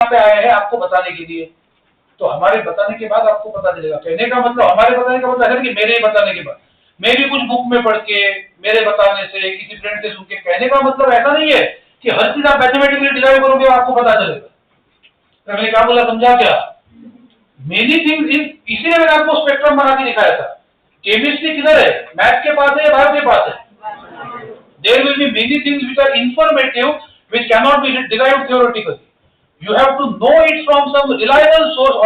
यहाँ पे आए हैं आपको बताने के लिए, तो हमारे बताने के बाद आपको पता चलेगा। कहने का मतलब, हमारे बताने का मतलब है कि मेरे बताने के बाद, मैं भी कुछ बुक में पढ़ के, मेरे बताने से, किसी फ्रेंड से सुन के, कहने का मतलब ऐसा नहीं है कि हर चीज आप मैथमेटिकली डिराइव करोगे आपको पता चलेगा। मैंने क्या बोला, समझा क्या? मेनी थिंग्स इन, इसीलिए मैंने आपको स्पेक्ट्रम बना के दिखाया था। केमिस्ट्री किधर है, मैथ के पास है या बाहर के पास है? There will be many things which are informative, which cannot be derived theoretically. You have to know it from some reliable source,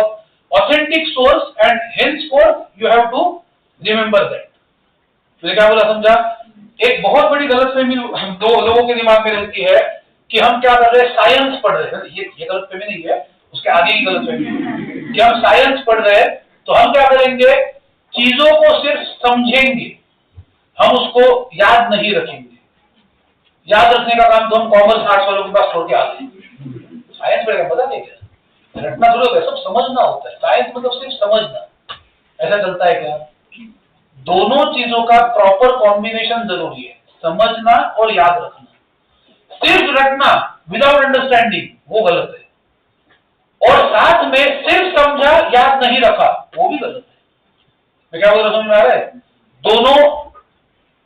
authentic source, and henceforth you have to remember that. तो क्या बोला, समझा? एक बहुत बड़ी गलतफहमी दो लोगों के दिमाग में रहती है कि हम क्या कर रहे हैं, साइंस पढ़ रहे हैं। ये गलतफहमी नहीं है, उसके आगे की गलतफहमी है कि हम साइंस पढ़ रहे हैं तो हम क्या करेंगे, चीजों को सिर्फ समझेंगे, हम उसको याद नहीं रखेंगे। याद रखने का काम तो हम कॉमर्स आर्ट्स वालों के पास छोड़ के आते हैं। साइंस पढ़ेगा, पता नहीं क्या रटना थोड़ा होता है, सब समझना होता है। साइंस मतलब सिर्फ समझना, ऐसा चलता है क्या? दोनों चीजों का प्रॉपर कॉम्बिनेशन जरूरी है, समझना और याद रखना। सिर्फ रटना विदाउट अंडरस्टैंडिंग वो गलत है, और साथ में सिर्फ समझा याद नहीं रखा वो भी गलत है। मैं क्या बोल रहा हूं, समझ में आ रहा है? दोनों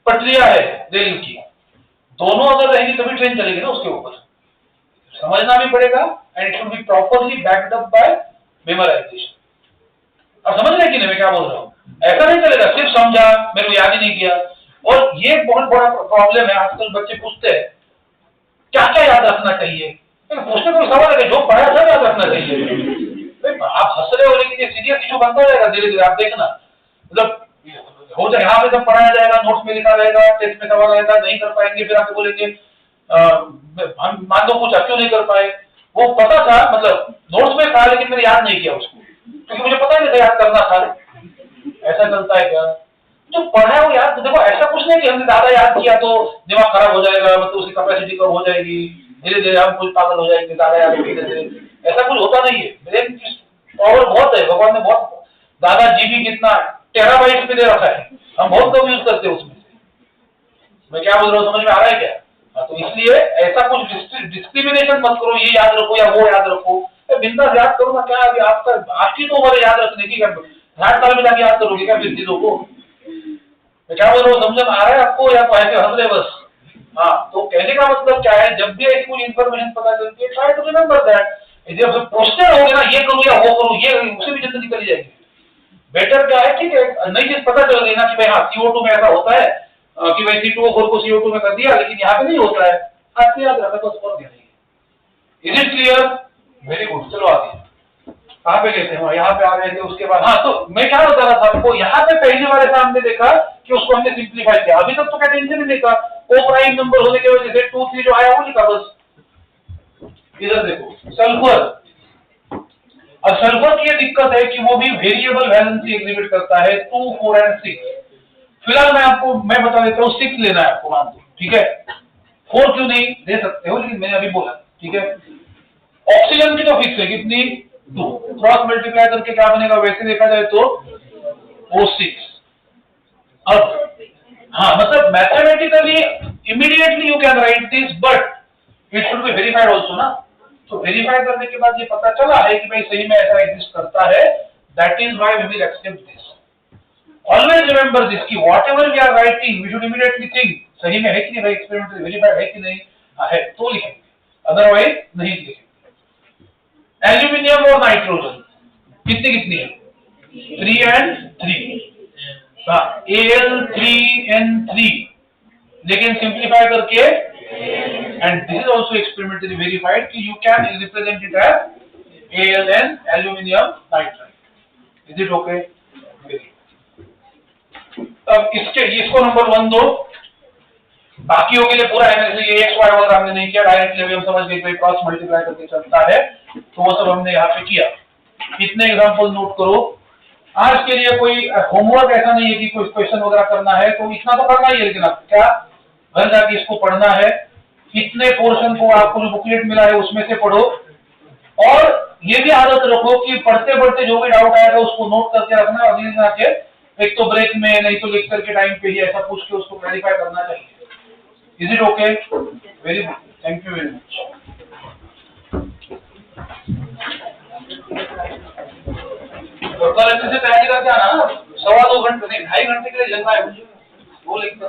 पटरियां है रेल की, दोनों अगर रहेंगी तभी ट्रेन चलेगी ना उसके ऊपर। समझना भी पड़ेगा and it should be properly backed up by memorisation. अब समझ रहे कि नहीं मैं क्या बोल रहा हूं? ऐसा नहीं चलेगा सिर्फ समझा, मेरे को याद ही नहीं किया। और ये बहुत बड़ा प्रॉब्लम है, आजकल बच्चे पूछते हैं क्या क्या याद रखना चाहिए। पूछने को सवाल है कि जो पढ़ा सब याद रखना चाहिए। आप हंस रहे हो लेकिन ये सीरियस इशू बनता जाएगा धीरे धीरे, आप देखना। मतलब हो जाए यहाँ पे जब पढ़ाया जाएगा, नोट्स में लिखा रहेगा, टेस्ट में सवाल आएगा, नहीं कर पाएंगे, फिर आपको बोलेंगे हम मान लो पूछा क्यों नहीं कर पाए, वो पता था, मतलब नोट्स में था लेकिन मैंने याद नहीं किया उसको, क्योंकि मुझे पता नहीं था याद करना था। ऐसा चलता है क्या? जो पढ़ा है वो याद, देखो ऐसा कुछ नहीं कि हमने ज्यादा याद किया तो दिमाग खराब हो जाएगा, मतलब उसकी कैपेसिटी कम हो जाएगी, धीरे धीरे हम कुछ पागल हो जाएंगे, ज्यादा याद धीरे धीरे, ऐसा कुछ होता नहीं है। ब्रेन की पावर बहुत है, भगवान ने बहुत ज्यादा जीबी कितना टेराबाइट पे दे रखा है, हम बहुत कम यूज करते हैं उसमें से। मैं क्या बोल रहा हूँ, समझ में आ रहा है क्या? तो इसलिए ऐसा कुछ डिस्क्रिमिनेशन मत करो, ये याद रखो या वो याद रखो, बिंदास याद करो ना। क्या अभी आपका आपकी तो उम्र याद रखने की, 60 साल में जाके याद करोगे क्या फिर चीजों को? मैं क्या बोल रहा हूँ, समझ में आ रहा है आपको या तो ऐसे हंस रहे बस? हाँ, तो कहने का मतलब क्या है, जब भी ऐसी कोई इन्फॉर्मेशन पता चलती है ट्राई टू रिमेंबर दैट। जब क्वेश्चन हो गया ना, ये करूँ या वो करूँ, ये उसे भी जल्दी निकल जाएगी। बेटर क्या है, ठीक है नई चीज पता चल गई ना कि भाई हाँ CO2 में ऐसा होता है कि भाई C2O4 को CO2 में कर दिया, लेकिन यहाँ पे नहीं होता है, आज से याद रखा तो और क्या नहीं। Is it clear? Very good, चलो आगे। कहाँ पे गए थे? हाँ यहाँ पे आ गए थे। उसके बाद हाँ, तो मैं क्या बता रहा था आपको, यहाँ पे पहली बार ऐसा हमने देखा कि उसको हमने सिंप्लीफाई किया। अभी तक तो क्या टेंशन ही नहीं था, वो प्राइम नंबर होने की वजह से 2 3 जो आया वो लिखा बस। इधर देखो सल्फर, अब सल्फर की ये दिक्कत है कि वो भी वेरिएबल वैलेंसी एग्जिबिट करता है 2 4 और 6। फिलहाल मैं बता देता हूँ 6 लेना है आपको, मान दो ठीक है। 4 क्यों नहीं दे सकते हो, लेकिन मैंने अभी बोला ठीक है। ऑक्सीजन की तो फिक्स है कितनी, 2, क्रॉस मल्टीप्लाई करके क्या बनेगा, वैसे देखा जाए तो O6। अब हाँ, मतलब mathematically immediately you can write this, but it should be verified also ना। तो वेरीफाई करने के बाद ये पता चला है कि भाई सही में ऐसा एग्जिस्ट करता है, that is why we will accept this. Always remember this कि whatever we are writing we should immediately think सही में है कि नहीं, भाई एक्सपेरिमेंटली वेरीफाइड है कि नहीं, है तो लिखेंगे, अदरवाइज नहीं लिखेंगे। एल्यूमिनियम और नाइट्रोजन कितनी कितनी है, 3 and 3, Al3N3, लेकिन सिंप्लीफाई करके, and this is also experimentally verified कि you can represent it as AlN, aluminium nitride. Is it okay? अब इसको नंबर 1 दो, बाकियों के लिए पूरा एनालिसिस ये x y वगैरह हमने नहीं किया, डायरेक्टली हम समझ गए कि क्रॉस मल्टीप्लाई करके चलता है, तो वो सब हमने यहाँ पे किया। कितने एग्जांपल नोट करो। आज के लिए कोई होमवर्क ऐसा नहीं है कि कोई क्वेश्चन वगैरह करना है, तो इतना तो करना ही है, लेकिन आप क्या घर जाके इसको पढ़ना है। कितने पोर्शन को आपको जो बुकलेट मिला है उसमें से पढ़ो, और ये भी आदत रखो कि पढ़ते पढ़ते जो भी डाउट आएगा उसको नोट करके रखना, अगले दिन आके एक तो ब्रेक में नहीं तो लेक्चर के टाइम पे ही ऐसा पूछ के उसको क्लैरिफाई करना चाहिए। Is it okay? Very good, thank you very much. तो कलेक्टर से तैयारी करके आना, 2.25 घंटे नहीं 2.5 घंटे के लिए जलना है मुझे, वो लिखता